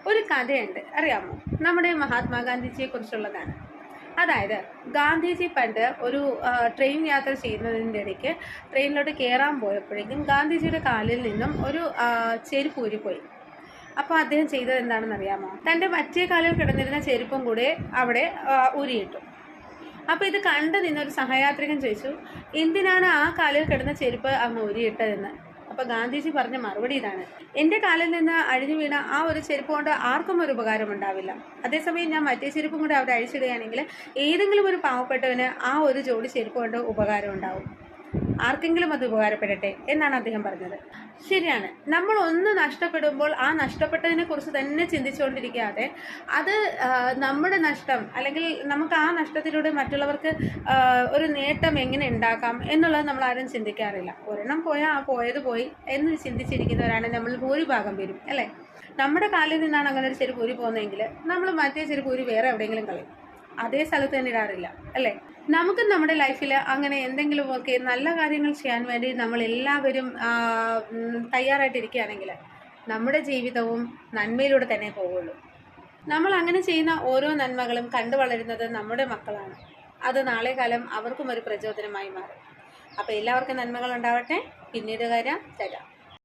ഒരു കഥയുണ്ട്, അറിയാമോ? നമ്മുടെ മഹാത്മാഗാന്ധിജിയെ കുറിച്ചുള്ളതാണ്. അതായത് ഗാന്ധിജി പണ്ട് ഒരു ട്രെയിൻ യാത്ര ചെയ്യുന്നതിൻ്റെ ഇടയ്ക്ക് ട്രെയിനിലോട്ട് കയറാൻ പോയപ്പോഴേക്കും ഗാന്ധിജിയുടെ കാലിൽ നിന്നും ഒരു ചെരുപ്പ് ഊരിപ്പോയി. അപ്പോൾ അദ്ദേഹം ചെയ്തത് എന്താണെന്ന് അറിയാമോ? തൻ്റെ മറ്റേ കാലിൽ കിടന്നിരുന്ന ചെരുപ്പും കൂടെ അവിടെ ഊരിയിട്ടു. അപ്പോൾ ഇത് കണ്ടു നിന്നൊരു സഹയാത്രികൻ ചോദിച്ചു, എന്തിനാണ് ആ കാലിൽ കിടന്ന ചെരുപ്പ് അങ്ങ് ഊരിയിട്ടതെന്ന്. അപ്പോൾ ഗാന്ധിജി പറഞ്ഞ മറുപടി ഇതാണ്: എൻ്റെ കാലിൽ നിന്ന് അഴിഞ്ഞു വീണ ആ ഒരു ചെരുപ്പ് കൊണ്ട് ആർക്കും ഒരു ഉപകാരം ഉണ്ടാവില്ല. അതേസമയം ഞാൻ മറ്റേ ചെരുപ്പും കൂടെ അവിടെ അഴിച്ചിടുകയാണെങ്കിൽ ഏതെങ്കിലും ഒരു പാവപ്പെട്ടവന് ആ ഒരു ജോഡി ചെരുപ്പ് കൊണ്ട് ഉപകാരം ഉണ്ടാവും. ആർക്കെങ്കിലും അത് ഉപകാരപ്പെടട്ടെ എന്നാണ് അദ്ദേഹം പറഞ്ഞത്. ശരിയാണ്, നമ്മൾ ഒന്ന് നഷ്ടപ്പെടുമ്പോൾ ആ നഷ്ടപ്പെട്ടതിനെ കുറിച്ച് തന്നെ ചിന്തിച്ചുകൊണ്ടിരിക്കാതെ അത് നമ്മുടെ നഷ്ടം, അല്ലെങ്കിൽ നമുക്ക് ആ നഷ്ടത്തിലൂടെ മറ്റുള്ളവർക്ക് ഒരു നേട്ടം എങ്ങനെ ഉണ്ടാക്കാം എന്നുള്ളത് നമ്മൾ ആരും ചിന്തിക്കാറില്ല. ഒരെണ്ണം പോയാൽ ആ പോയത് പോയി എന്ന് ചിന്തിച്ചിരിക്കുന്നവരാണ് നമ്മൾ ഭൂരിഭാഗം പേരും, അല്ലേ? നമ്മുടെ കാലിൽ നിന്നാണ് അങ്ങനെ ഒരു ചെരുപ്പ് ഊരി പോകുന്നതെങ്കിൽ നമ്മൾ മറ്റേ ചെരുപ്പ് ഊരി വേറെ എവിടെയെങ്കിലും കളയും, അതേ സ്ഥലത്ത് തന്നെ ഇടാറില്ല, അല്ലേ? നമുക്ക് നമ്മുടെ ലൈഫിൽ അങ്ങനെ എന്തെങ്കിലുമൊക്കെ നല്ല കാര്യങ്ങൾ ചെയ്യാൻ വേണ്ടി നമ്മൾ എല്ലാവരും തയ്യാറായിട്ടിരിക്കുകയാണെങ്കിൽ നമ്മുടെ ജീവിതവും നന്മയിലൂടെ തന്നെ പോവുള്ളൂ. നമ്മൾ അങ്ങനെ ചെയ്യുന്ന ഓരോ നന്മകളും കണ്ടു വളരുന്നത് നമ്മുടെ മക്കളാണ്. അത് നാളെ കാലം അവർക്കും ഒരു പ്രചോദനമായി മാറും. അപ്പോൾ എല്ലാവർക്കും നന്മകൾ ഉണ്ടാവട്ടെ. പിന്നീട് തരാം.